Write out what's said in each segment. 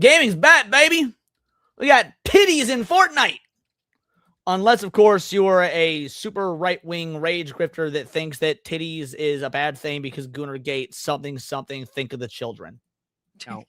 Gaming's back, baby. We got titties in Fortnite. Unless, of course, you are a super right-wing rage grifter that thinks that titties is a bad thing because Goonergate something, think of the children. Now,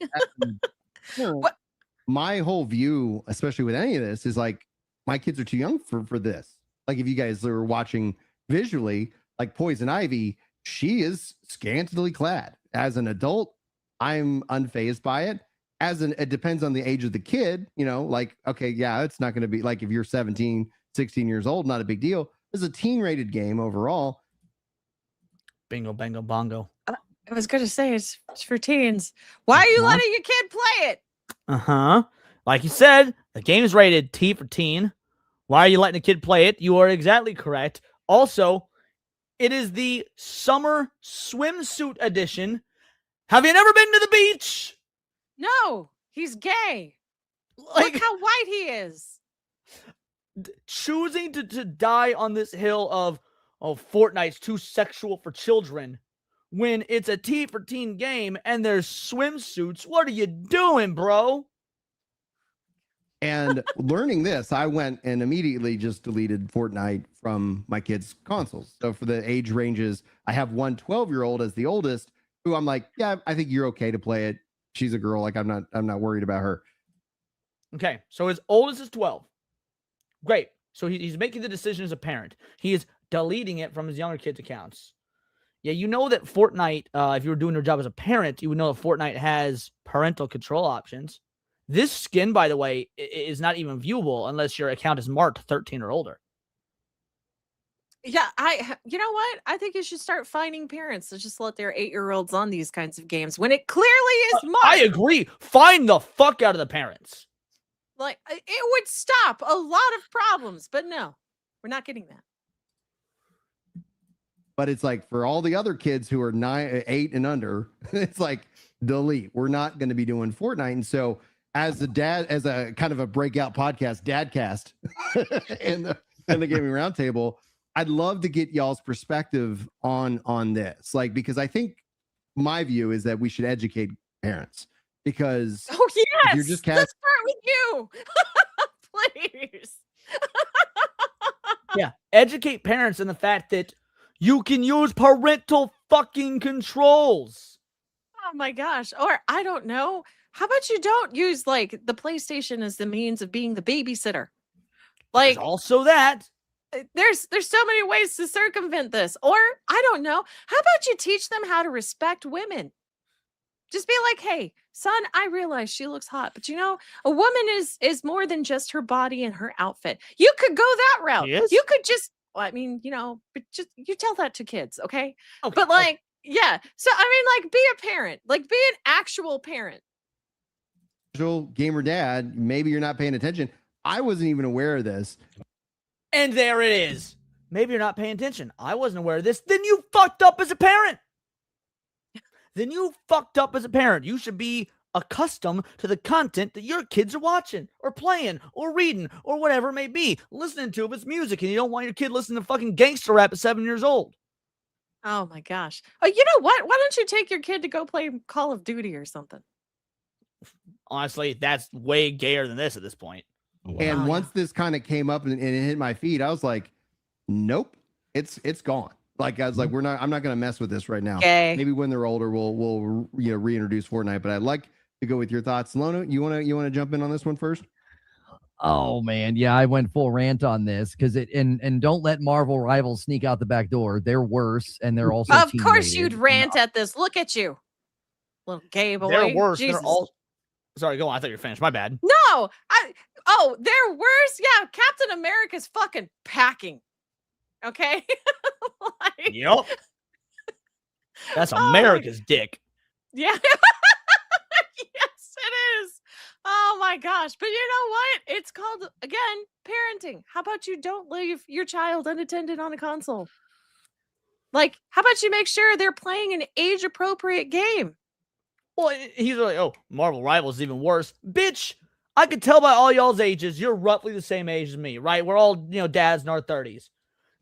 my whole view, especially with any of this, is like, my kids are too young for this. Like, if you guys are watching visually, like Poison Ivy, she is scantily clad. As an adult, I'm unfazed by it. It depends on the age of the kid, like, okay, yeah, it's not going to be like if you're 17, 16 years old, not a big deal. It's a teen rated game overall. Bingo, bango, bongo. I was going to say it's for teens. Why are you letting your kid play it? Like you said, the game is rated T for teen. Why are you letting a kid play it? You are exactly correct. Also, it is the summer swimsuit edition. Have you never been to the beach? No, he's gay. Look how white he is. Choosing to die on this hill of, Fortnite's too sexual for children when it's a T for teen game and there's swimsuits. What are you doing, bro? And learning this, I went and immediately just deleted Fortnite from my kids' consoles. So for the age ranges, I have one 12-year-old as the oldest, who I'm like, yeah, I think you're okay to play it. She's a girl. Like, I'm not worried about her. Okay, so his oldest is 12. Great. So he's making the decision as a parent. He is deleting it from his younger kids' accounts. Yeah, you know that Fortnite, if you were doing your job as a parent, you would know that Fortnite has parental control options. This skin, by the way, is not even viewable unless your account is marked 13 or older. Yeah, you know what? I think you should start finding parents to just let their 8-year-olds on these kinds of games when it clearly is marked. I agree. Find the fuck out of the parents. Like, it would stop a lot of problems, but no, we're not getting that. But it's like for all the other kids who are 8 and under, it's like delete. We're not going to be doing Fortnite. And so as a kind of a breakout podcast, Dadcast in the Gaming Roundtable, I'd love to get y'all's perspective on this. Like, because I think my view is that we should educate parents because yes, you're just let's start with you. Please. Yeah, educate parents in the fact that you can use parental fucking controls. Oh my gosh. Or I don't know. How about you don't use like the PlayStation as the means of being the babysitter? Like, there's also that. There's so many ways to circumvent this. Or I don't know. How about you teach them how to respect women? Just be like, hey, son, I realize she looks hot, but a woman is more than just her body and her outfit. You could go that route. You could just, but just you tell that to kids, okay? But like, yeah. So I mean, like, be a parent, like be an actual parent. Gamer dad, maybe you're not paying attention. I wasn't even aware of this. And there it is. Maybe you're not paying attention. I wasn't aware of this. Then you fucked up as a parent. You should be accustomed to the content that your kids are watching or playing or reading or whatever it may be. Listening to if it's music and you don't want your kid listening to fucking gangster rap at 7 years old. Oh my gosh. Oh, you know what? Why don't you take your kid to go play Call of Duty or something? Honestly, that's way gayer than this at this point. And once this kind of came up and it hit my feed, I was like, nope, it's gone. Like, I was like, I'm not going to mess with this right now. Okay. Maybe when they're older, we'll reintroduce Fortnite, but I'd like to go with your thoughts. Lono, you want to jump in on this one first? Oh man. Yeah. I went full rant on this because and don't let Marvel Rivals sneak out the back door. They're worse. And they're also, of course you'd rant at this. Look at you. Little gay boy. They're worse. Jesus. They're all, sorry, go on. I thought you were finished. My bad. No, they're worse. Yeah, Captain America's fucking packing. Okay. Yep. That's America's dick. Yeah. Yes, it is. Oh my gosh. But you know what? It's called, again, parenting. How about you don't leave your child unattended on a console? Like, how about you make sure they're playing an age-appropriate game? Well, he's like, Marvel Rivals is even worse. Bitch, I could tell by all y'all's ages, you're roughly the same age as me, right? We're all, dads in our 30s.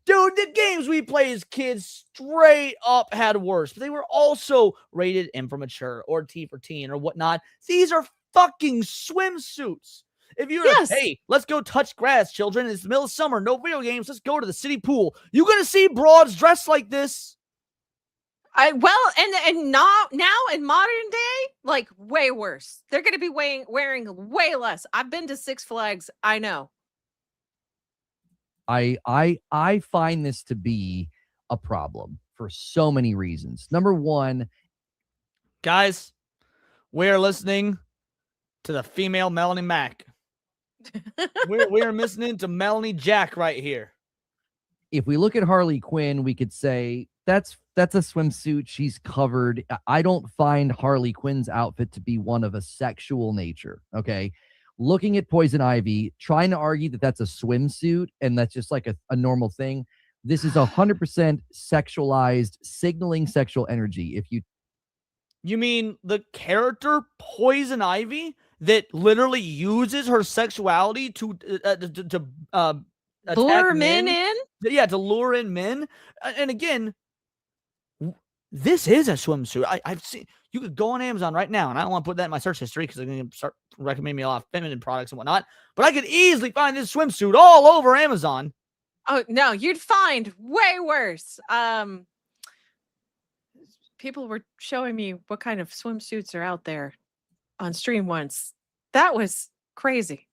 Dude, the games we play as kids straight up had worse. But they were also rated M for mature or T for teen or whatnot. These are fucking swimsuits. If you're Yes. hey, let's go touch grass, children. It's the middle of summer, no video games. Let's go to the city pool. You're gonna see broads dressed like this. And now in modern day, like way worse. They're going to be wearing way less. I've been to Six Flags. I know. I find this to be a problem for so many reasons. Number one, guys, we're listening to the female Melanie Mac. we're listening to Melanie Jack right here. if we look at Harley Quinn, we could say that's a swimsuit. She's covered. I don't find Harley Quinn's outfit to be one of a sexual nature. Okay. Looking at Poison Ivy, trying to argue that that's a swimsuit and that's just like a normal thing. This is 100% sexualized, signaling sexual energy. If You mean the character Poison Ivy that literally uses her sexuality to Lure attack men in? Yeah, to lure in men. And again, this is a swimsuit. I've seen. You could go on Amazon right now, and I don't want to put that in my search history because they're going to start recommending me a lot of feminine products and whatnot. But I could easily find this swimsuit all over Amazon. Oh no, you'd find way worse. People were showing me what kind of swimsuits are out there on stream once. That was crazy.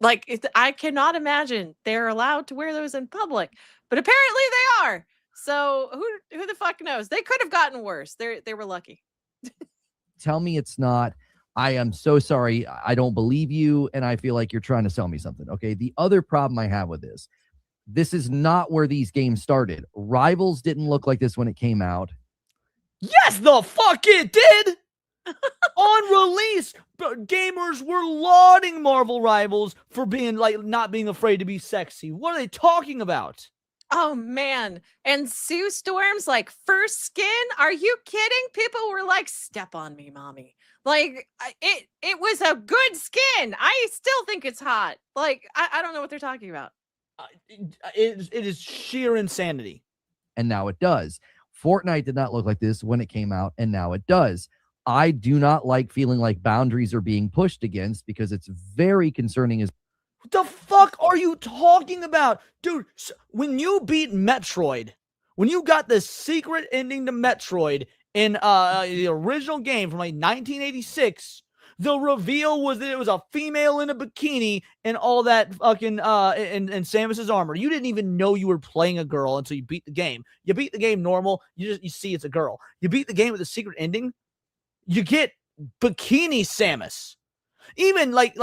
Like, I cannot imagine they're allowed to wear those in public, but apparently they are. So who the fuck knows? They could have gotten worse. They were lucky. tell me it's not, I am so sorry. I don't believe you, and I feel like you're trying to sell me something. Okay. The other problem I have with this is not where these games started. Rivals didn't look like this when it came out. Yes, the fuck it did. On release, gamers were lauding Marvel Rivals for being like not being afraid to be sexy. What are they talking about? Oh man. And Sue Storm's like first skin? Are you kidding? People were like, step on me, mommy. Like it was a good skin. I still think it's hot. Like, I don't know what they're talking about. It is sheer insanity. And now it does. Fortnite did not look like this when it came out, and now it does. I do not like feeling like boundaries are being pushed against because it's very concerning. What the fuck are you talking about? Dude, when you beat Metroid, when you got the secret ending to Metroid in the original game from like 1986, the reveal was that it was a female in a bikini and all that fucking and Samus's armor. You didn't even know you were playing a girl until you beat the game. You beat the game normal, you see it's a girl. You beat the game with a secret ending, you get bikini Samus. Even like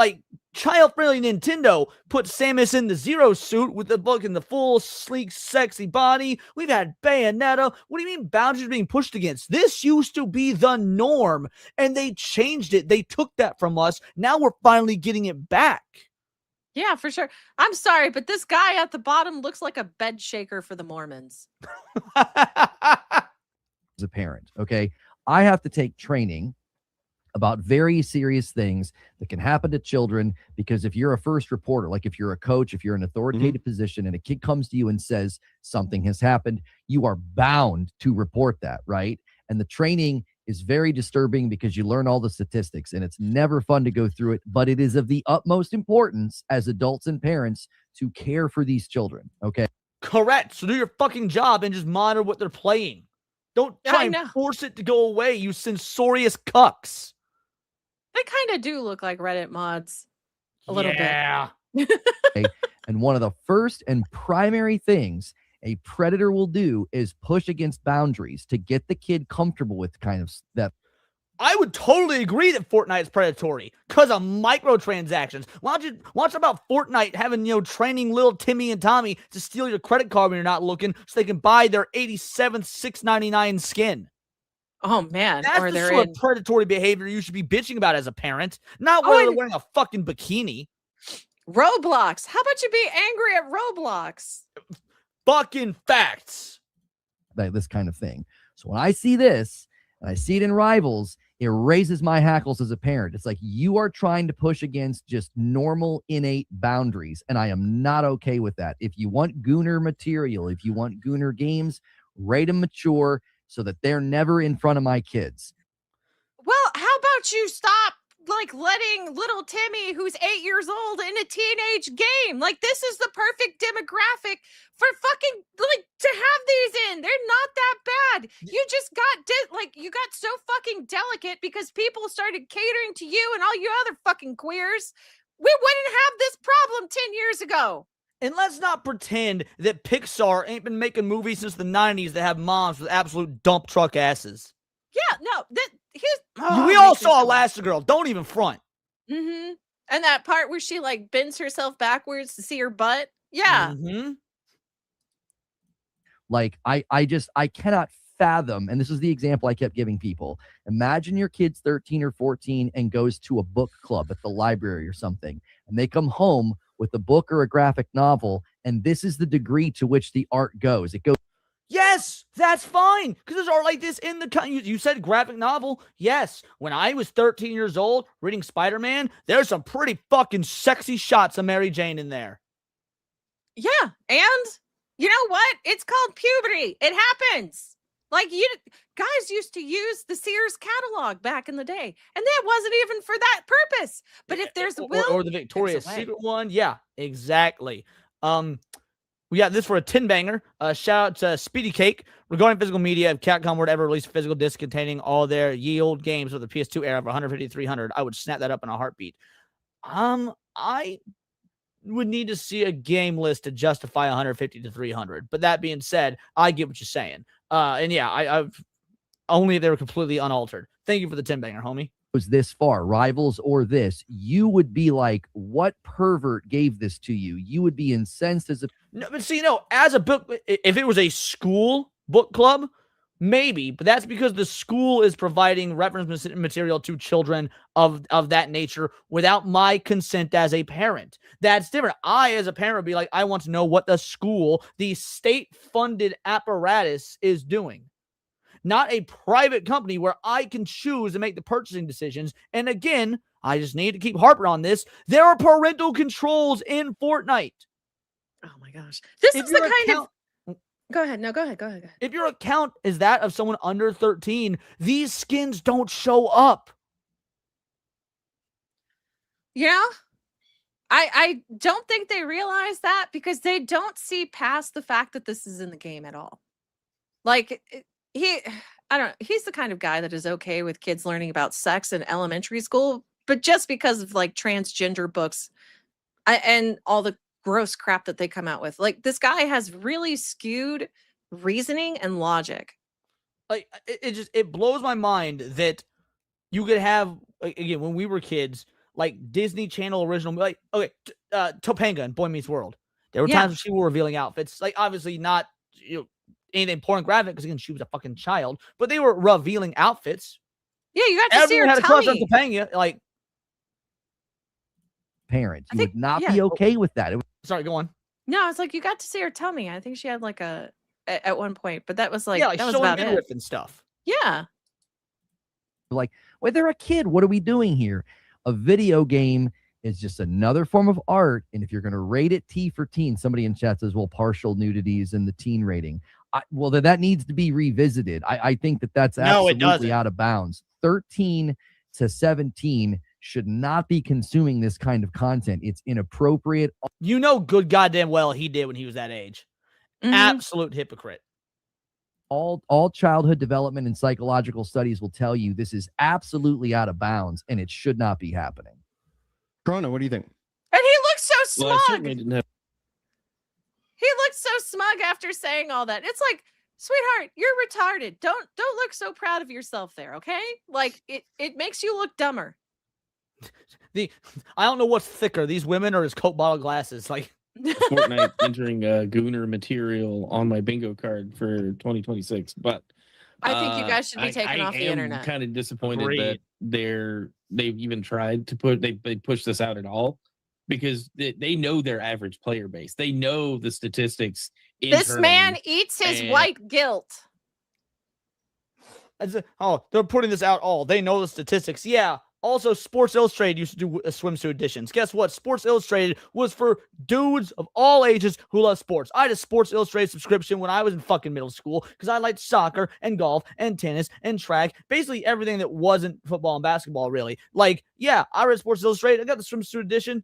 child-friendly Nintendo put Samus in the Zero suit with the full, sleek, sexy body. We've had Bayonetta. What do you mean boundaries being pushed against? This used to be the norm, and they changed it. They took that from us. Now we're finally getting it back. Yeah, for sure. I'm sorry, but this guy at the bottom looks like a bed shaker for the Mormons. As a parent, okay, I have to take training about very serious things that can happen to children, because if you're a first reporter, like if you're a coach, if you're in an authoritative position and a kid comes to you and says something has happened, you are bound to report that, right? And the training is very disturbing because you learn all the statistics and it's never fun to go through it, but it is of the utmost importance as adults and parents to care for these children, okay? Correct. So do your fucking job and just monitor what they're playing. Don't try and force it to go away, you censorious cucks. They kind of do look like Reddit mods a little bit. Okay? And one of the first and primary things a predator will do is push against boundaries to get the kid comfortable with kind of that. I would totally agree that Fortnite is predatory because of microtransactions. Watch about Fortnite having, training little Timmy and Tommy to steal your credit card when you're not looking so they can buy their 87th $6.99 skin. Oh man, that's the sort of predatory behavior you should be bitching about as a parent, not whether they're wearing a fucking bikini. Roblox. How about you be angry at Roblox? Fucking facts. This kind of thing. So when I see this and I see it in Rivals, it raises my hackles as a parent. It's like you are trying to push against just normal, innate boundaries, and I am not okay with that. If you want Gooner material, if you want Gooner games, rate them mature so that they're never in front of my kids. Well, how about you stop like letting little Timmy, who's 8 years old, in a teenage game. Like, this is the perfect demographic for fucking like to have these in. They're not that bad. You just got you got so fucking delicate because people started catering to you and all you other fucking queers. We wouldn't have this problem 10 years ago. And let's not pretend that Pixar ain't been making movies since the 90s that have moms with absolute dump truck asses. Yeah, no, We all saw Elastigirl. Don't even front. Mm-hmm. And that part where she like bends herself backwards to see her butt. Yeah. Mm-hmm. Like I cannot fathom, and this is the example I kept giving people. Imagine your kid's 13 or 14 and goes to a book club at the library or something, and they come home with a book or a graphic novel, and this is the degree to which the art goes. It goes. Yes, that's fine. Because there's art like this in the... You said graphic novel. Yes. When I was 13 years old reading Spider-Man, there's some pretty fucking sexy shots of Mary Jane in there. Yeah. And you know what? It's called puberty. It happens. Like, guys used to use the Sears catalog back in the day, and that wasn't even for that purpose. But if there's a will... Or the Victoria's Secret one. Yeah, exactly. We got this for a 10-banger. Shout out to Speedy Cake. Regarding physical media, if Capcom were to ever release a physical disc containing all their ye old games of the PS2 era of 150 to 300, I would snap that up in a heartbeat. I would need to see a game list to justify 150 to 300. But that being said, I get what you're saying. And yeah, I've only they were completely unaltered. Thank you for the 10-banger, homie. Was this far, Rivals or this, you would be like, what pervert gave this to you? You would be incensed as a... No, but see, as a book, if it was a school book club, maybe, but that's because the school is providing reference material to children of that nature without my consent as a parent. That's different. I, as a parent, would be like, I want to know what the school, the state-funded apparatus, is doing. Not a private company where I can choose to make the purchasing decisions. And again, I just need to keep harping on this. There are parental controls in Fortnite. Oh my gosh. This is the kind of... Go ahead. No, go ahead. If your account is that of someone under 13, these skins don't show up. Yeah. I don't think they realize that because they don't see past the fact that this is in the game at all. Like... he's the kind of guy that is okay with kids learning about sex in elementary school, but just because of like transgender books and all the gross crap that they come out with. Like, this guy has really skewed reasoning and logic. Like, it blows my mind that you could have, again, when we were kids, like Disney Channel original, like, okay, Topanga and Boy Meets World. There were times when she was revealing outfits, like obviously not, anything pornographic because again, she was a fucking child, but they were revealing outfits. Yeah, you got to see her had a crush on tummy. Topanga, like parents. You would not be okay with that. Sorry, go on. No, it's like you got to see her tummy. I think she had like at one point, but that was like, like that was showing about midriff it. and stuff. Yeah. Like, well, they're a kid. What are we doing here? A video game is just another form of art. And if you're going to rate it T for teen, somebody in chat says, well, partial nudities and the teen rating. Well, that needs to be revisited. I think that's absolutely out of bounds. 13 to 17 should not be consuming this kind of content. It's inappropriate. You know good goddamn well he did when he was that age. Mm-hmm. Absolute hypocrite. All childhood development and psychological studies will tell you this is absolutely out of bounds and it should not be happening. Corona, what do you think? And he looks so smug. Well, I certainly didn't have... He looked so smug after saying all that. It's like, sweetheart, you're retarded. Don't look so proud of yourself there, okay? Like, it makes you look dumber. I don't know what's thicker, these women or his Coke bottle glasses. Like Fortnite entering Gooner material on my bingo card for 2026, but I think you guys should be taken off the internet. I'm kind of disappointed that they've even tried to they push this out at all. Because they know their average player base. They know the statistics. This man eats his white guilt. They're putting this out all. They know the statistics. Yeah, Also, Sports Illustrated used to do swimsuit editions. Guess what? Sports Illustrated was for dudes of all ages who love sports. I had a Sports Illustrated subscription when I was in fucking middle school because I liked soccer and golf and tennis and track. Basically everything that wasn't football and basketball, really. Like, yeah, I read Sports Illustrated. I got the swimsuit edition.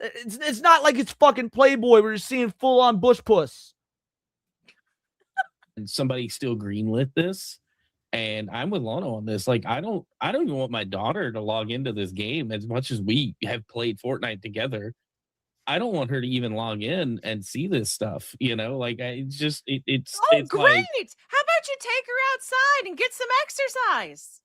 It's not like it's fucking Playboy where you're seeing full-on bush puss. And somebody still greenlit this. And I'm with Lano on this. Like, I don't even want my daughter to log into this game as much as we have played Fortnite together. I don't want her to even log in and see this stuff. You know, like it's Oh, it's great! like, How about you take her outside and get some exercise?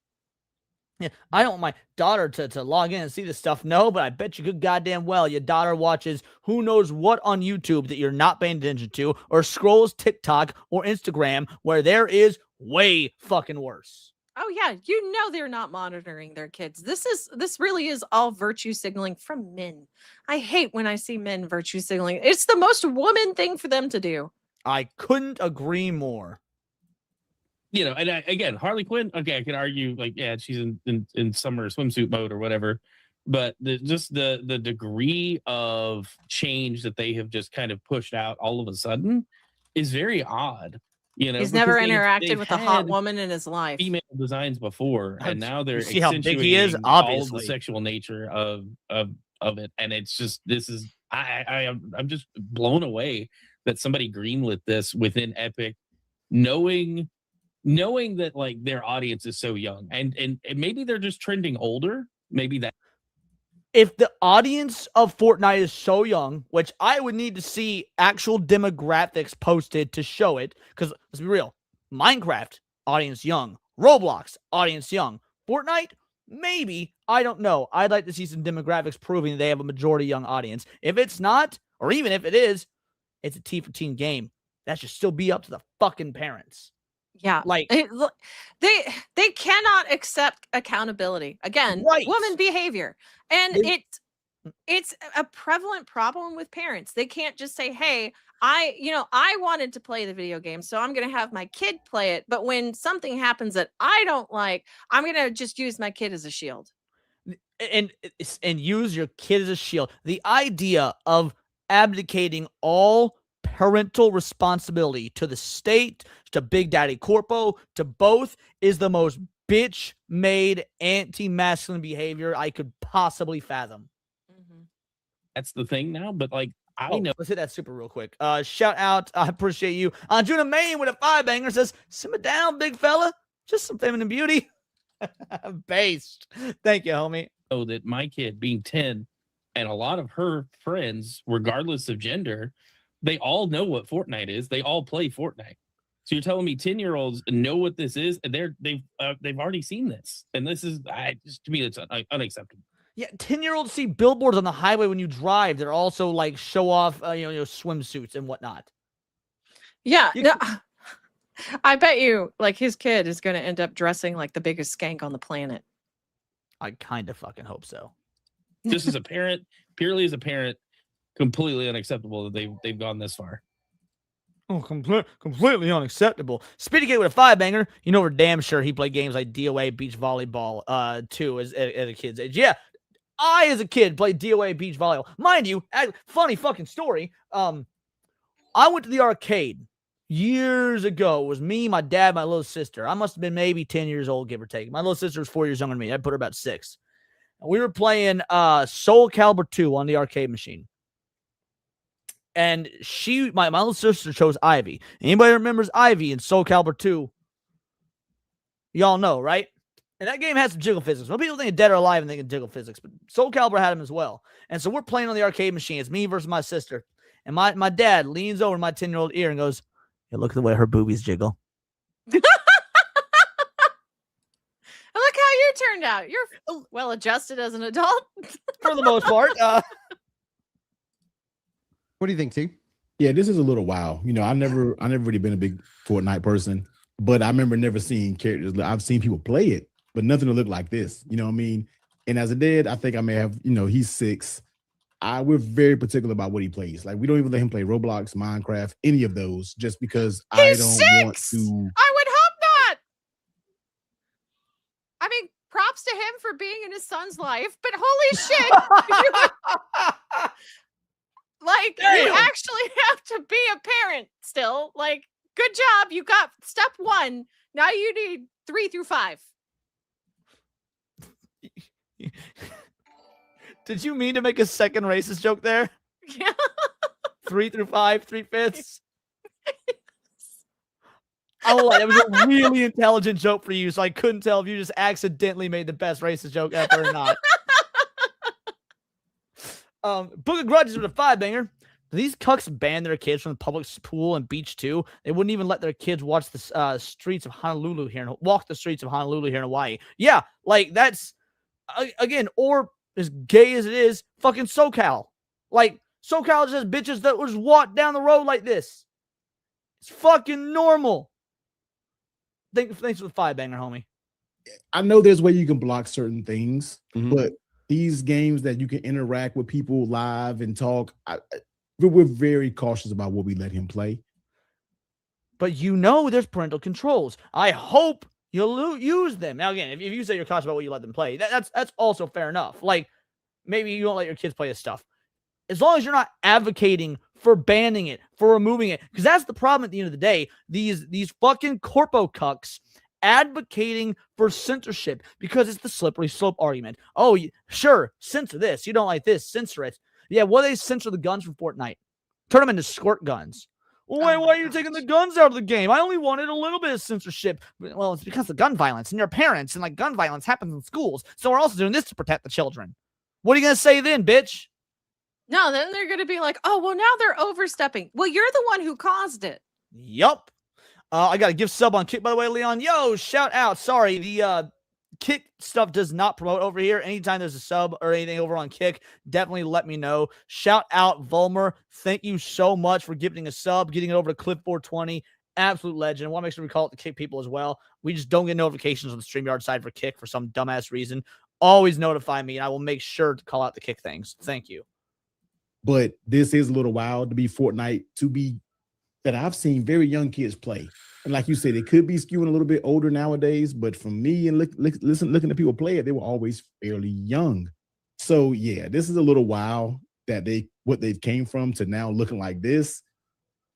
Yeah, I don't want my daughter to log in and see this stuff. No, but I bet you good goddamn well your daughter watches who knows what on YouTube that you're not paying attention to, or scrolls TikTok or Instagram where there is way fucking worse. Oh yeah, you know they're not monitoring their kids. This really is all virtue signaling from men. I hate when I see men virtue signaling. It's the most woman thing for them to do. I couldn't agree more. you know, and again, Harley Quinn. Okay, I can argue like, yeah, she's in summer swimsuit mode or whatever, but just the degree of change that they have just kind of pushed out all of a sudden is very odd. You know, He's never because interacted with a hot had woman in his life. female designs before, and now they're You see how big he is? accentuating all of the Obviously. sexual nature of it, and it's just I'm just blown away that somebody greenlit this within Epic, knowing that like their audience is so young, and maybe they're just trending older. Maybe that. If the audience of Fortnite is so young, which I would need to see actual demographics posted to show it, because let's be real, Minecraft, audience young. Roblox, audience young. Fortnite, maybe. I don't know. I'd like to see some demographics proving they have a majority young audience. If it's not, or even if it is, it's a T for teen game. That should still be up to the fucking parents. Yeah, Like, they cannot accept accountability. Again, Right. woman behavior, and They- it's a prevalent problem with parents. They can't just say, "Hey, I wanted to play the video game, so I'm going to have my kid play it." But when something happens that I don't like, I'm going to just use my kid as a shield. and use your kid as a shield. The idea of abdicating all parental responsibility to the state, to Big Daddy Corpo, to both is the most bitch-made anti-masculine behavior I could possibly fathom. That's the thing now, but like I Oh, know. let's hit that super real quick. Shout out, I appreciate you. Juna Main with a 5-banger says, simmer down, big fella. Just some feminine beauty. Based. Thank you, homie. Know that my kid being 10 and a lot of her friends, regardless of gender, they all know what Fortnite is. They all play Fortnite. So you're telling me 10-year-olds know what this is, and they've already seen this, and this is to me it's unacceptable. Yeah, 10-year-olds see billboards on the highway when you drive. They're also like show off, swimsuits and whatnot. Yeah, You no, I bet you, like his kid is going to end up dressing like the biggest skank on the planet. I kind of fucking hope so. Just as a parent, purely as a parent, completely unacceptable that they've gone this far. Oh, completely unacceptable. Speedy Kid with a 5-banger. You know, we're damn sure he played games like DOA Beach Volleyball, too, as at a kid's age. Yeah, I, as a kid, played DOA Beach Volleyball. Mind you, funny fucking story. I went to the arcade years ago. It was me, my dad, my little sister. I must have been maybe 10 years old, give or take. My little sister was 4 years younger than me. I put her about 6. We were playing Soul Calibur 2 on the arcade machine. And my little sister chose Ivy. Anybody remembers Ivy in Soul Calibur 2? Y'all know, right? And that game has some jiggle physics. Some people think it's Dead or Alive and think it's jiggle physics, but Soul Calibur had them as well. And so we're playing on the arcade machine. It's me versus my sister. And my dad leans over my 10-year-old ear and goes, "Hey, look at the way her boobies jiggle." Look how you turned out. You're well adjusted as an adult. For the most part. What do you think, T? Yeah, this is a little wild. You know, I never really been a big Fortnite person, but I remember never seeing characters. I've seen people play it, but nothing to look like this. You know what I mean? And as a dad, I think I may have, he's 6. We're very particular about what he plays. Like, we don't even let him play Roblox, Minecraft, any of those, just because I He's don't 6. want to. I would hope not. I mean, props props to him for being in his son's life, but holy shit, like you Damn. actually have to be a parent still. Like, good job, you got step 1. Now you need 3 through 5. Did you mean to make a second racist joke there? Yeah. 3 through 5, 3/5. I will lie, that was a really intelligent joke for you, so I couldn't tell if you just accidentally made the best racist joke ever or not. Book of Grudges with a 5-banger. Do these cucks ban their kids from the public pool and beach too? They wouldn't even let their kids watch the streets of Honolulu here and walk the streets of Honolulu here in Hawaii. Yeah, like that's again, or as gay as it is, fucking SoCal. Like SoCal just has bitches that will just walk down the road like this. It's fucking normal. Thanks for the 5-banger, homie. I know there's a way you can block certain things, Mhm. but these games that you can interact with people live and talk, we're very cautious about what we let him play. But you know there's parental controls. I hope you'll use them. Now, again, if you say you're cautious about what you let them play, that's also fair enough. Like, maybe you don't let your kids play this stuff. As long as you're not advocating for banning it, for removing it, because that's the problem at the end of the day. These fucking corpo cucks advocating for censorship because it's the slippery slope argument. Oh, sure, censor this. You don't like this, censor it. Yeah, well, they censor the guns from Fortnite. Turn them into squirt guns. Well, wait, why are you taking the guns out of the game? I only wanted a little bit of censorship. Well, it's because of gun violence and your parents, and like gun violence happens in schools. So we're also doing this to protect the children. What are you going to say then, bitch? No, then they're going to be like, oh, well, now they're overstepping. Well, you're the one who caused it. Yup. I got to give sub on Kick, by the way, Leon. Yo, shout out. Sorry, the Kick stuff does not promote over here. Anytime there's a sub or anything over on Kick, definitely let me know. Shout out Volmer. Thank you so much for giving a sub, getting it over to Clip420. Absolute legend. I want to make sure we call it the Kick people as well. We just don't get notifications on the StreamYard side for Kick for some dumbass reason. Always notify me, and I will make sure to call out the Kick things. Thank you. But this is a little wild to be Fortnite, to be that I've seen very young kids play. And like you said, it could be skewing a little bit older nowadays, but for me and looking at people play it, they were always fairly young. So yeah, this is a little wild that what they've came from to now looking like this.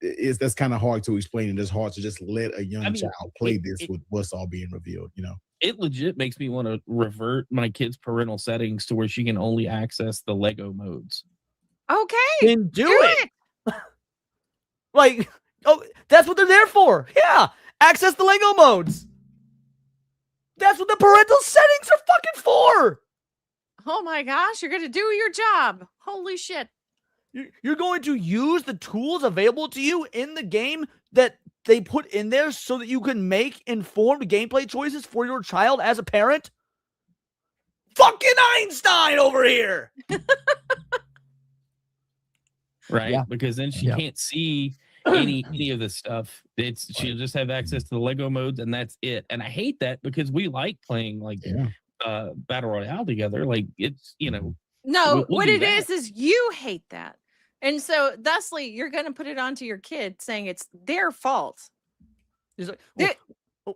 That's kind of hard to explain, and it's hard to just let a young child play this with what's all being revealed, you know. It legit makes me want to revert my kid's parental settings to where she can only access the Lego modes. Okay. Then do it. Like, oh, that's what they're there for. Yeah. Access the Lego modes. That's what the parental settings are fucking for. Oh my gosh, you're going to do your job. Holy shit. You're going to use the tools available to you in the game that they put in there so that you can make informed gameplay choices for your child as a parent? Fucking Einstein over here. Right? Yeah. Because then she Yeah. can't see any of this stuff. She'll just have access to the Lego modes, and that's it. And I hate that because we like playing like Battle Royale together. Like, it's, you know. No, we'll what do it that. is you hate that. And so thusly you're going to put it onto your kid saying it's their fault. He's like, They-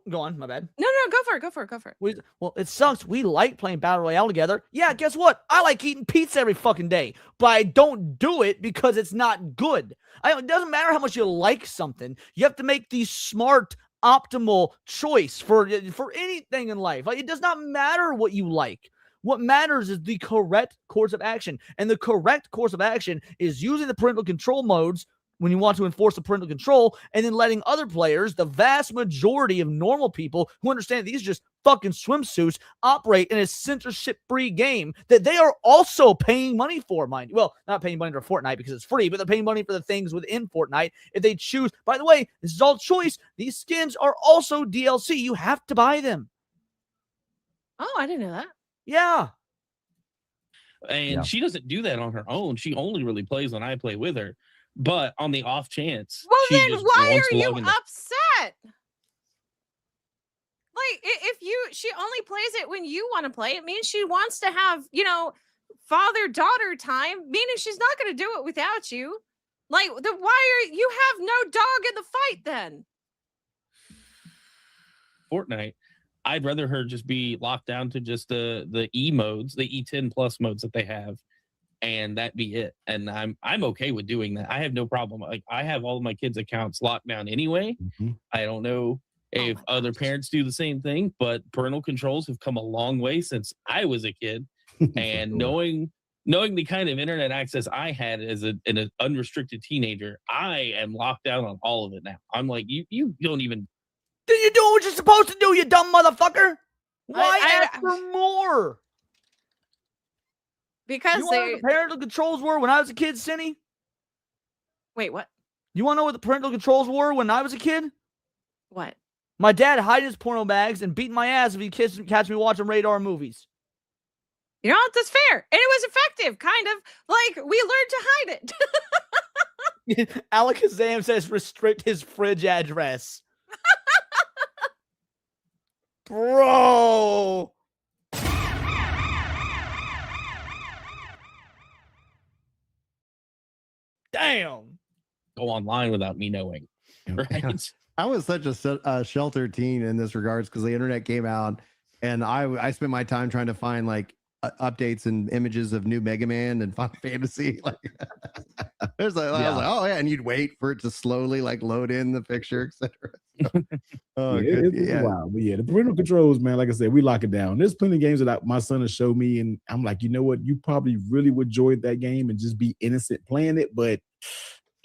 go on, my bad. No, go for it. Well, it sucks. We like playing Battle Royale together. Yeah, guess what? I like eating pizza every fucking day, but I don't do it because it's not good. It doesn't matter how much you like something. You have to make the smart, optimal choice for anything in life. Like, it does not matter what you like. What matters is the correct course of action. And the correct course of action is using the parental control modes when you want to enforce the parental control, and then letting other players, the vast majority of normal people who understand these are just fucking swimsuits, operate in a censorship-free game that they are also paying money for, mind you. Well, not paying money for Fortnite because it's free, but they're paying money for the things within Fortnite if they choose. By the way, this is all choice. These skins are also DLC. You have to buy them. Oh, I didn't know that. Yeah. And she doesn't do that on her own. She only really plays when I play with her. But on the off chance, Well, she then just why wants are to you log into- upset? Like, if she only plays it when you want to play, it means she wants to have, father-daughter time, meaning she's not going to do it without you. Like, you have no dog in the fight then? Fortnite, I'd rather her just be locked down to just the E modes, the E10 plus modes that they have, and that be it. And I'm okay with doing that. I have no problem. Like, I have all of my kids' accounts locked down anyway. Mhm. I don't know if other parents do the same thing, but parental controls have come a long way since I was a kid. And sure. knowing the kind of internet access I had as an unrestricted teenager, I am locked down on all of it now. I'm like, you don't even. Then you're doing what you're supposed to do, you dumb motherfucker. Why I- ask for more? Because You want to know what the parental controls were when I was a kid, Cindy? wait, what? You want to know what the parental controls were when I was a kid? What? My dad hiding his porno bags and beating my ass if he catch me watching radar movies. You know what? That's fair. And it was effective, kind of. Like, we learned to hide it. Alakazam says restrict his fridge address. Bro. Damn. Go online without me knowing. Right? I was such a sheltered teen in this regards because the internet came out, and I spent my time trying to find like updates and images of new Mega Man and Final Fantasy. Like, there's like, I was like, oh yeah, and you'd wait for it to slowly like load in the picture, etc. Oh, Yeah, it's wild. But yeah, the parental controls, man, like I said, we lock it down. There's plenty of games that my son has showed me, and I'm like, you know what? You probably really would enjoy that game and just be innocent playing it, but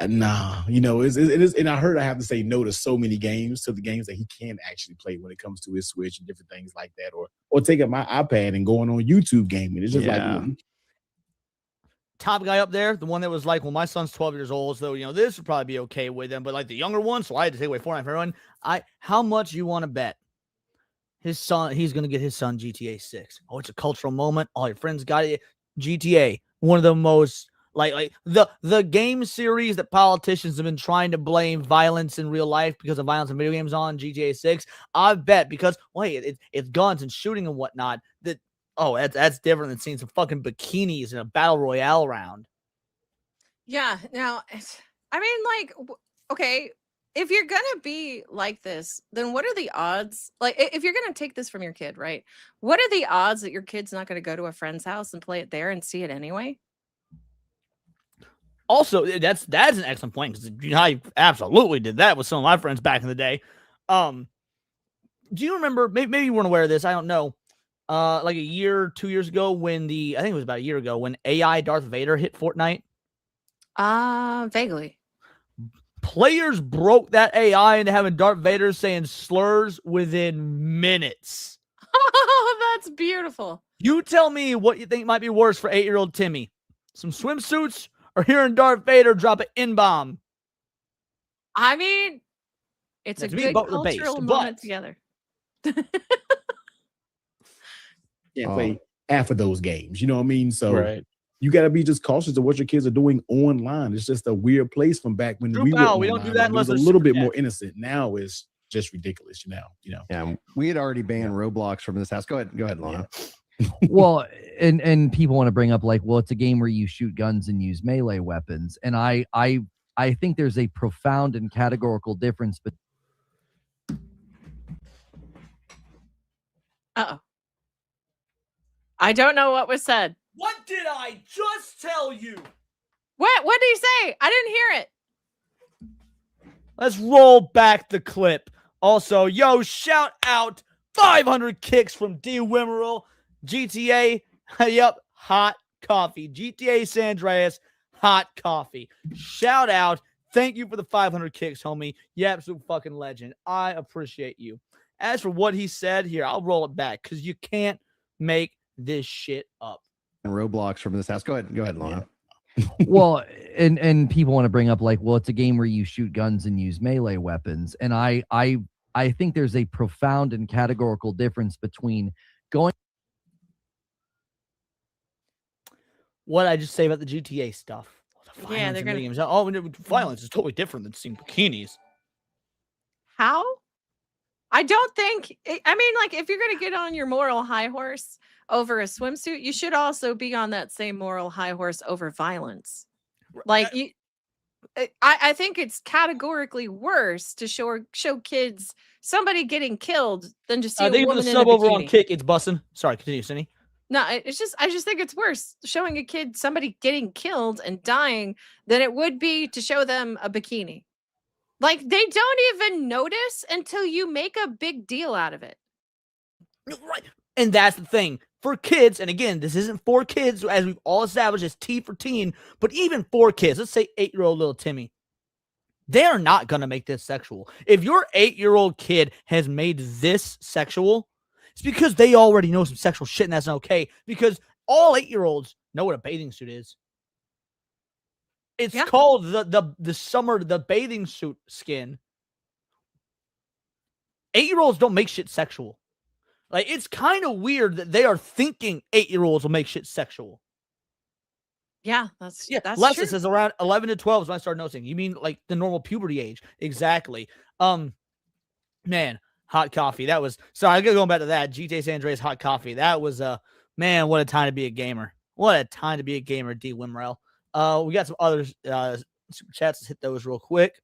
nah, you know, it is. And I heard I have to say no to so many games, to the games that he can actually play when it comes to his Switch and different things like that, or taking my iPad and going on YouTube gaming. It's just like, top guy up there, the one that was like, well, my son's 12 years old, so, you know, this would probably be okay with him. But like the younger one, so I had to take away Fortnite for everyone. How much you want to bet his son, he's going to get his son GTA 6? Oh, it's a cultural moment. All your friends got it. GTA, one of the most, like the game series that politicians have been trying to blame violence in real life because of violence in video games on GTA 6. I bet because, wait, it's guns and shooting and whatnot, that, oh, that's different than seeing some fucking bikinis in a battle royale round. Yeah. Now, I mean, like, okay, if you're going to be like this, then what are the odds? Like, if you're going to take this from your kid, right? What are the odds that your kid's not going to go to a friend's house and play it there and see it anyway? Also, that's an excellent point because I absolutely did that with some of my friends back in the day. Do you remember? Maybe you weren't aware of this. I don't know. Like a year, 2 years ago, when I think it was about a year ago, when AI Darth Vader hit Fortnite. Vaguely. Players broke that AI into having Darth Vader saying slurs within minutes. Oh, that's beautiful. You tell me what you think might be worse for 8-year-old Timmy: some swimsuits or hearing Darth Vader drop an N-bomb? I mean, it's Now, a to me, good both are based, cultural but- moment together. can't play half of those games. You know what I mean? So Right. you got to be just cautious of what your kids are doing online. It's just a weird place from back when True we were foul. We don't do online. that It was unless a they're little super bit more dead. innocent. Now it's just ridiculous. You know. Yeah, we had already banned Roblox from this house. Go ahead, Lana. Well, and people want to bring up like, well, it's a game where you shoot guns and use melee weapons, and I think there's a profound and categorical difference. But Uh-oh. I don't know what was said. What did I just tell you? What did he say? I didn't hear it. Let's roll back the clip. Also, shout out 500 kicks from D. Wimmerell. GTA, yep, hot coffee. GTA San Andreas, hot coffee. Shout out. Thank you for the 500 kicks, homie. You absolute fucking legend. I appreciate you. As for what he said here, I'll roll it back because you can't make this shit up. And Roblox from this house. Go ahead, Lana. well, and people want to bring up like, well, it's a game where you shoot guns and use melee weapons, and I think there's a profound and categorical difference between going. What did I just say about the GTA stuff? The Yeah, they're gonna. games. Oh, violence is totally different than seeing bikinis. How? I don't think. I mean, like, if you're gonna get on your moral high horse over a swimsuit, you should also be on that same moral high horse over violence. Like, I think it's categorically worse to show kids somebody getting killed than to see a Thank you for the woman in a sub over on bikini. Kick. It's bussin'. Sorry, continue, Cindy. No, I just think it's worse showing a kid somebody getting killed and dying than it would be to show them a bikini. Like, they don't even notice until you make a big deal out of it. Right. And that's the thing. For kids, and again, this isn't for kids, as we've all established, it's T for teen, but even for kids, let's say 8-year-old little Timmy, they are not going to make this sexual. If your 8-year-old kid has made this sexual, it's because they already know some sexual shit, and that's not okay, because all 8-year-olds know what a bathing suit is. It's called the bathing suit skin. 8-year-olds don't make shit sexual. Like, it's kind of weird that they are thinking 8-year-olds will make shit sexual. Yeah, that's Leslie true. says around 11 to 12 is when I started noticing. You mean like the normal puberty age? Exactly. Man, hot coffee. That was, sorry, I gotta go back to that. GTA San Andreas hot coffee. That was man, what a time to be a gamer. What a time to be a gamer, D. Wimrell. We got some other super chats. Let's hit those real quick.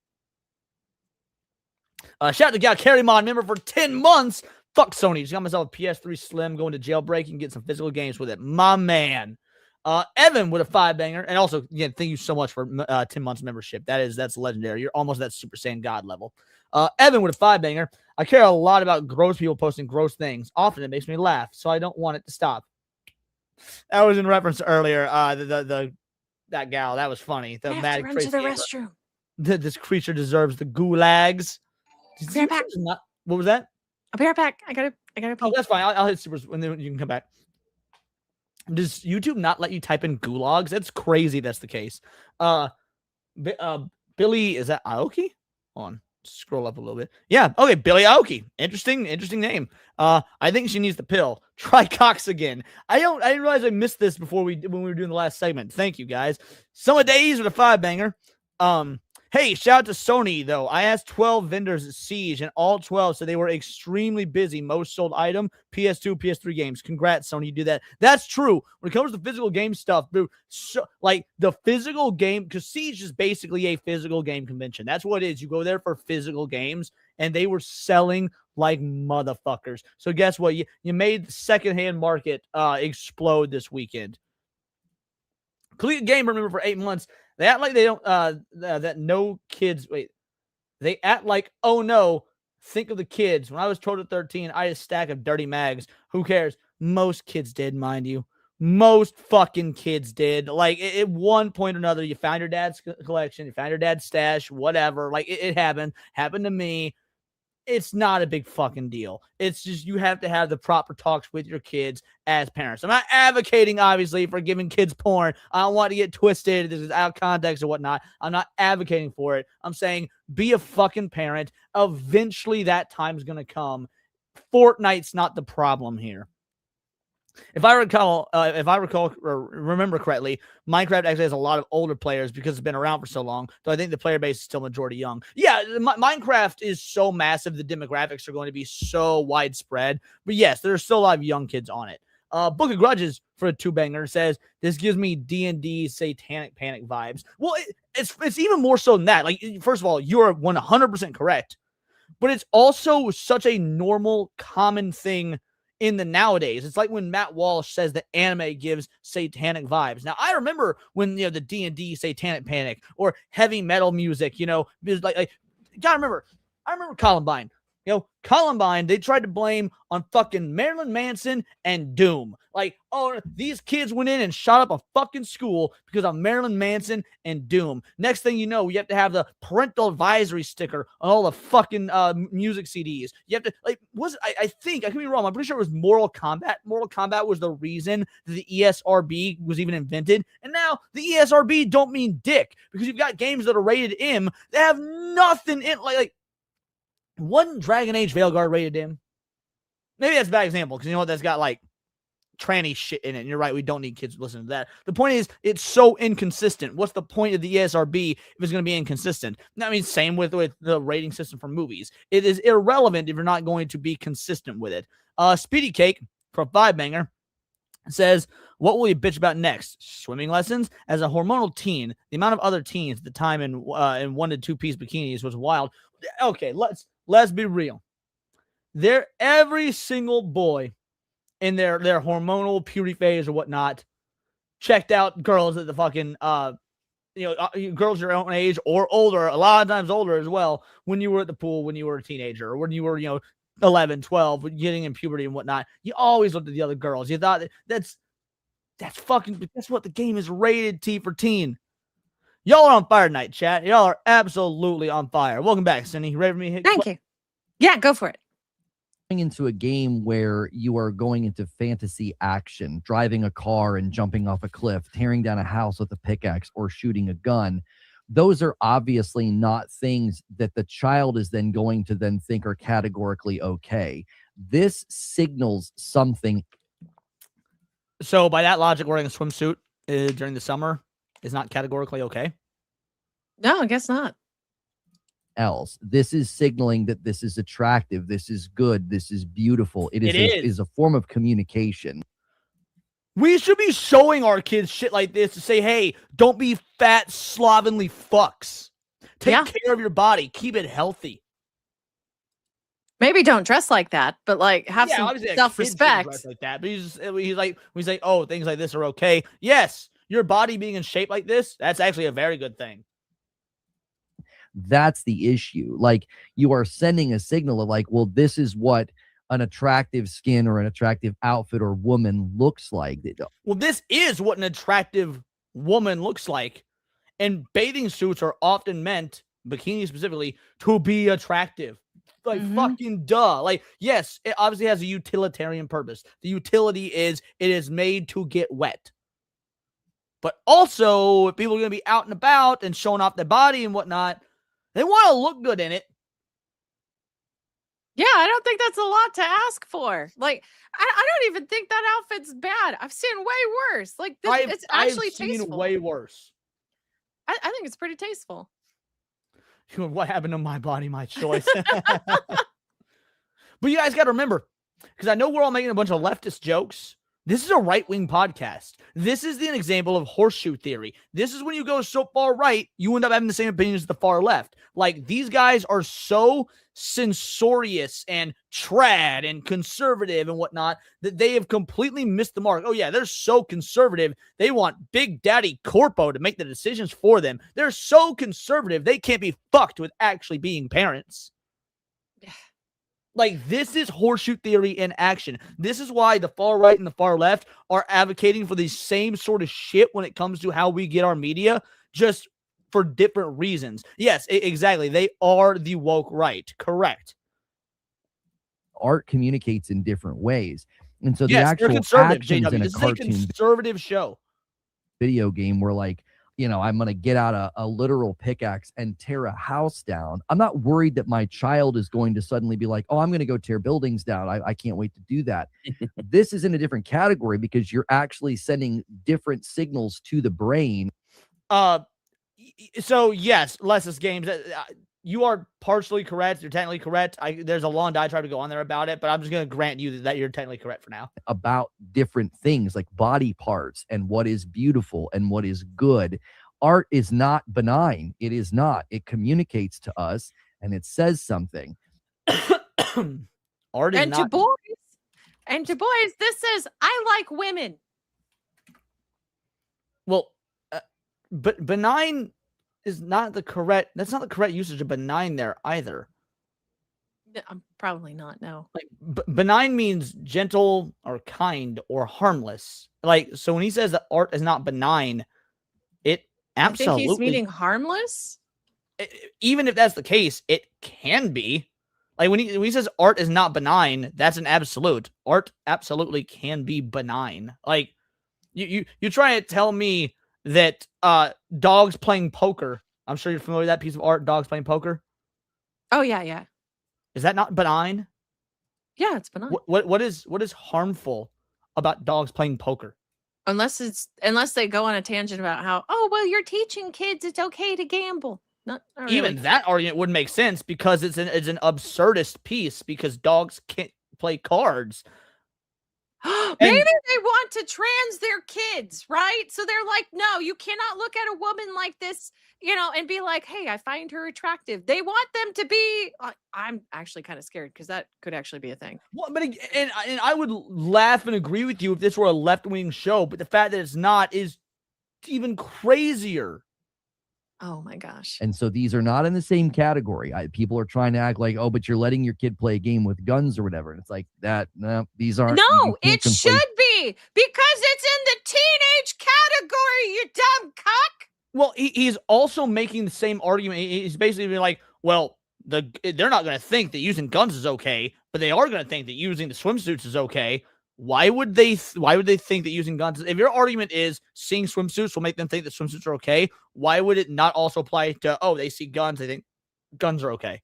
Shout out to Gal Carry Mod member for 10 months. Fuck Sony. Just got myself a PS3 Slim, going to jailbreak and get some physical games with it. My man. Evan with a 5-banger. And also, again, thank you so much for 10 months membership. That's legendary. You're almost at Super Saiyan God level. Evan with a 5-banger. I care a lot about gross people posting gross things. Often it makes me laugh, so I don't want it to stop. That was in reference to earlier. That gal. That was funny. The mad run to the restroom. This creature deserves the gulags. What was that? I'll be right back. I gotta pee. Oh, that's fine. I'll hit supers and then you can come back. Does YouTube not let you type in gulags? That's crazy. That's the case. Billy, is that Aoki? Hold on, scroll up a little bit. Yeah. Okay, Billy Aoki. Interesting name. I think she needs the pill. Try Cox again. I didn't realize I missed this before when we were doing the last segment. Thank you guys. Some Days with a 5-banger. Hey, shout out to Sony, though. I asked 12 vendors at Siege, and all 12 said they were extremely busy. Most sold item, PS2, PS3 games. Congrats, Sony, you do that. That's true. When it comes to physical game stuff, dude, like the physical game, because Siege is basically a physical game convention. That's what it is. You go there for physical games, and they were selling like motherfuckers. So guess what? You made the secondhand market explode this weekend. Collegiate Gamer, remember, for 8 months. They act like they don't, that no kids, they act like, oh no, think of the kids. When I was 12 to 13, I had a stack of dirty mags. Who cares? Most kids did, mind you. Most fucking kids did. Like, at one point or another, you found your dad's collection, you found your dad's stash, whatever. Like, it happened to me. It's not a big fucking deal. It's just you have to have the proper talks with your kids as parents. I'm not advocating, obviously, for giving kids porn. I don't want to get twisted. This is out of context or whatnot. I'm not advocating for it. I'm saying be a fucking parent. Eventually, that time's going to come. Fortnite's not the problem here. If I recall or remember correctly, Minecraft actually has a lot of older players because it's been around for so long. So I think the player base is still majority young. Yeah, Minecraft is so massive. The demographics are going to be so widespread. But yes, there are still a lot of young kids on it. Book of Grudges for a 2-banger says, this gives me D&D Satanic Panic vibes. Well, it's even more so than that. Like, first of all, you're 100% correct. But it's also such a normal, common thing in the nowadays. It's like when Matt Walsh says that anime gives satanic vibes. Now, I remember when, the D&D Satanic Panic or heavy metal music, like you gotta remember, I remember Columbine. Columbine, they tried to blame on fucking Marilyn Manson and Doom. Like, oh, these kids went in and shot up a fucking school because of Marilyn Manson and Doom. Next thing you know, you have to have the parental advisory sticker on all the fucking music CDs. You have to, like, I think, I could be wrong, I'm pretty sure it was Mortal Kombat. Mortal Kombat was the reason that the ESRB was even invented. And now the ESRB don't mean dick, because you've got games that are rated M that have nothing in, like wasn't Dragon Age Veilguard rated M? Maybe that's a bad example, because you know what, that's got like tranny shit in it. And you're right, we don't need kids listening to that. The point is, it's so inconsistent. What's the point of the ESRB if it's going to be inconsistent? I mean, same with the rating system for movies. It is irrelevant if you're not going to be consistent with it. Speedy Cake for a 5-banger. It says, what will you bitch about next? Swimming lessons? As a hormonal teen, the amount of other teens at the time in 1 to 2 piece bikinis was wild. Okay, let's be real. Every single boy in their hormonal puberty phase or whatnot checked out girls at the fucking girls your own age or older, a lot of times older as well, when you were at the pool, when you were a teenager, or when you were 11, 12, getting in puberty and whatnot. You always looked at the other girls. You thought that's what the game is rated T for teen. Y'all are on fire tonight, chat. Y'all are absolutely on fire. Welcome back, Cindy. You ready for me to hit? Thank you. Yeah, go for it. Into a game where you are going into fantasy action, driving a car and jumping off a cliff, tearing down a house with a pickaxe, or shooting a gun. Those are obviously not things that the child is then going to then think are categorically okay. This signals something. So by that logic, wearing a swimsuit during the summer is not categorically okay? No, I guess not. Else. This is signaling that this is attractive, this is good, this is beautiful. It is a form of communication. We should be showing our kids shit like this to say, hey, don't be fat, slovenly fucks. Take care of your body. Keep it healthy. Maybe don't dress like that, but like have some self-respect. Dress like that, but he's like, oh, things like this are okay. Yes, your body being in shape like this, that's actually a very good thing. That's the issue. Like, you are sending a signal of like, well, this is what an attractive skin or an attractive outfit or woman looks like. Well, this is what an attractive woman looks like. And bathing suits are often meant, bikini specifically, to be attractive. Like, fucking duh. Like, yes, it obviously has a utilitarian purpose. The utility is it is made to get wet. But also, if people are going to be out and about and showing off their body and whatnot, they want to look good in it. Yeah, I don't think that's a lot to ask for. Like, I don't even think that outfit's bad. I've seen way worse. Like, it's actually tasteful. Seen way worse. I think it's pretty tasteful. What happened to my body, my choice? But you guys got to remember, because I know we're all making a bunch of leftist jokes. This is a right-wing podcast. This is an example of horseshoe theory. This is when you go so far right, you end up having the same opinions as the far left. Like, these guys are so censorious and trad and conservative and whatnot that they have completely missed the mark. Oh, yeah, they're so conservative. They want Big Daddy Corpo to make the decisions for them. They're so conservative, they can't be fucked with actually being parents. Like, this is horseshoe theory in action. This is why the far right and the far left are advocating for the same sort of shit when it comes to how we get our media, just for different reasons. Yes, exactly. They are the woke right. Correct. Art communicates in different ways. And so the yes, actual actions in a cartoon conservative show video game were like, I'm going to get out a literal pickaxe and tear a house down. I'm not worried that my child is going to suddenly be like, oh, I'm going to go tear buildings down. I can't wait to do that. This is in a different category because you're actually sending different signals to the brain. So yes, Les's games. You are partially correct. You're technically correct. There's a long diatribe to go on there about it, but I'm just going to grant you that you're technically correct for now. About different things like body parts and what is beautiful and what is good. Art is not benign. It is not. It communicates to us and it says something. Art is and not. To boys, this says, I like women. Well, but benign is not the correct. That's not the correct usage of benign there either. Probably not. No. Like benign means gentle or kind or harmless. Like, so when he says that art is not benign, it absolutely. I think he's meaning harmless. Even if that's the case, it can be. Like when he says art is not benign, that's an absolute. Art absolutely can be benign. Like you try to tell me that dogs playing poker. I'm sure you're familiar with that piece of art, dogs playing poker. Oh yeah. Is that not benign? Yeah, it's benign. What is harmful about dogs playing poker? Unless they go on a tangent about how, oh well, you're teaching kids it's okay to gamble. Not really. Even that argument wouldn't make sense because it's an absurdist piece because dogs can't play cards. Maybe they want to trans their kids, right? So they're like, no, you cannot look at a woman like this, and be like, hey, I find her attractive. They want them to be. I'm actually kind of scared because that could actually be a thing. Well, but and I would laugh and agree with you if this were a left-wing show, but the fact that it's not is even crazier. Oh my gosh. And so these are not in the same category. People are trying to act like, oh, but you're letting your kid play a game with guns or whatever. And it's like that. No, these aren't. No, it should be because it's in the teenage category, you dumb cock. Well, he's also making the same argument. He's basically like, well, they're not going to think that using guns is okay, but they are going to think that using the swimsuits is okay. Why would they think that using guns? If your argument is seeing swimsuits will make them think that swimsuits are okay, why would it not also apply to, oh, they see guns, they think guns are okay?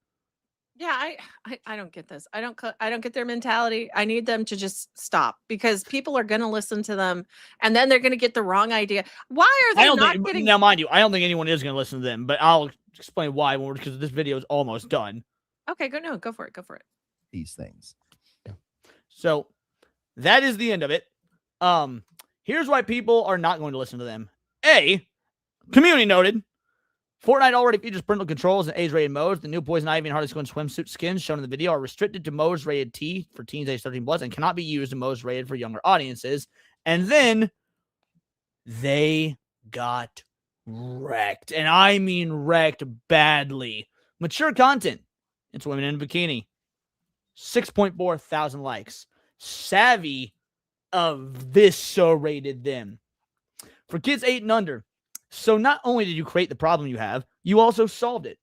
Yeah, I don't get this. I don't get their mentality. I need them to just stop because people are going to listen to them and then they're going to get the wrong idea. Why are they not getting? Now, mind you, I don't think anyone is going to listen to them, but I'll explain why because this video is almost done. Okay, go for it. Go for it. These things. So that is the end of it. Here's why people are not going to listen to them. A, community noted. Fortnite already features parental controls and age-rated modes. The new Poison Ivy and Harley Quinn swimsuit skins shown in the video are restricted to modes rated T for teens age 13 plus and cannot be used in modes rated for younger audiences. And then they got wrecked. And I mean wrecked badly. Mature content. It's women in a bikini. 6.4 thousand likes. Savvy eviscerated them. For kids 8 and under. So not only did you create the problem you have, you also solved it.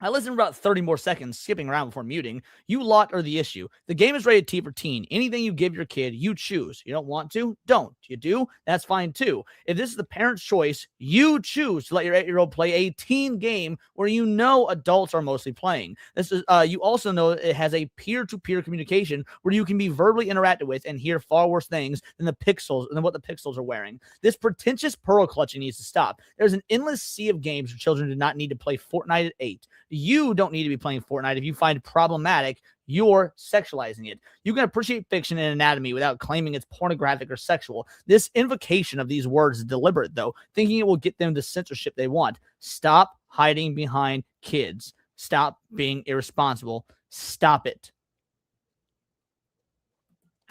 I listened for about 30 more seconds, skipping around before muting. You lot are the issue. The game is rated T for teen. Anything you give your kid, you choose. You don't want to? Don't. You do? That's fine too. If this is the parent's choice, you choose to let your 8-year-old play a teen game where you know adults are mostly playing. This is you also know it has a peer-to-peer communication where you can be verbally interacted with and hear far worse things than what the pixels are wearing. This pretentious pearl clutching needs to stop. There's an endless sea of games for children who do not need to play Fortnite at 8. You don't need to be playing Fortnite if you find it problematic. You're sexualizing it. You can appreciate fiction and anatomy without claiming it's pornographic or sexual. This invocation of these words is deliberate, though, thinking it will get them the censorship they want. Stop hiding behind kids. Stop being irresponsible. Stop it.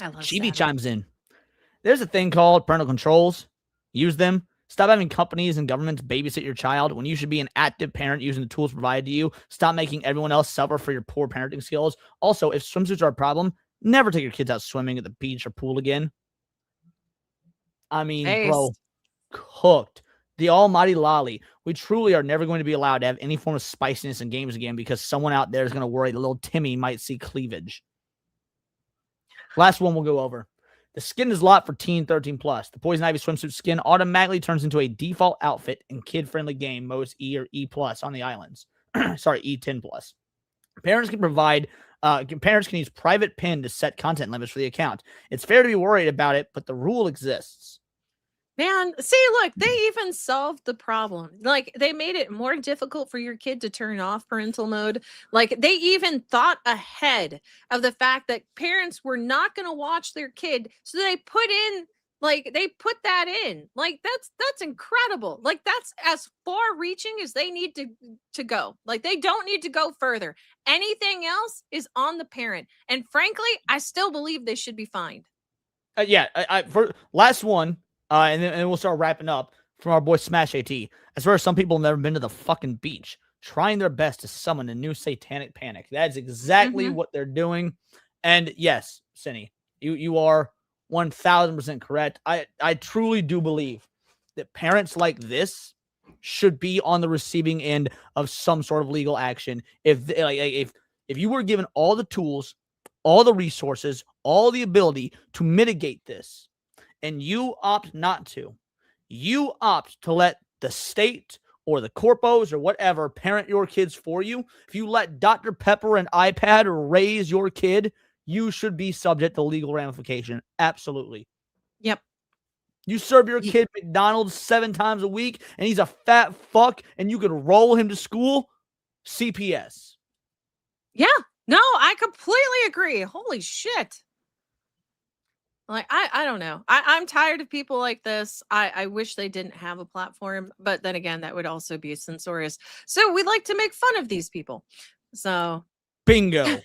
I love Chibi Savvy. chimes in. There's a thing called parental controls. Use them. Stop having companies and governments babysit your child when you should be an active parent using the tools provided to you. Stop making everyone else suffer for your poor parenting skills. Also, if swimsuits are a problem, never take your kids out swimming at the beach or pool again. I mean, bro, cooked. The almighty lolly. We truly are never going to be allowed to have any form of spiciness in games again because someone out there is going to worry that little Timmy might see cleavage. Last one we'll go over. The skin is locked for teen 13 plus. The Poison Ivy swimsuit skin automatically turns into a default outfit in kid-friendly game modes E or E plus on the islands. Sorry, E10 plus. Parents can use private PIN to set content limits for the account. It's fair to be worried about it, but the rule exists. Man, see, look, they even solved the problem. Like, they made it more difficult for your kid to turn off parental mode. Like, they even thought ahead of the fact that parents were not going to watch their kid. So they put that in. Like, that's incredible. Like, that's as far reaching as they need to go. Like, they don't need to go further. Anything else is on the parent. And frankly, I still believe they should be fined. For last one. And then we'll start wrapping up from our boy Smash AT. As far as some people have never been to the fucking beach, trying their best to summon a new satanic panic. That's exactly what they're doing. And yes, Cindy, you are 1000% correct. I truly do believe that parents like this should be on the receiving end of some sort of legal action. If you were given all the tools, all the resources, all the ability to mitigate this, and you opt not to, you opt to let the state or the corpos or whatever parent your kids for you. If you let Dr. Pepper and iPad raise your kid, you should be subject to legal ramification. Absolutely. Yep. You serve your kid McDonald's 7 times a week and he's a fat fuck and you could roll him to school, CPS. Yeah. No, I completely agree. Holy shit. Like, I don't know. I'm tired of people like this. I wish they didn't have a platform, but then again, that would also be censorious. So we like to make fun of these people. So Bingo.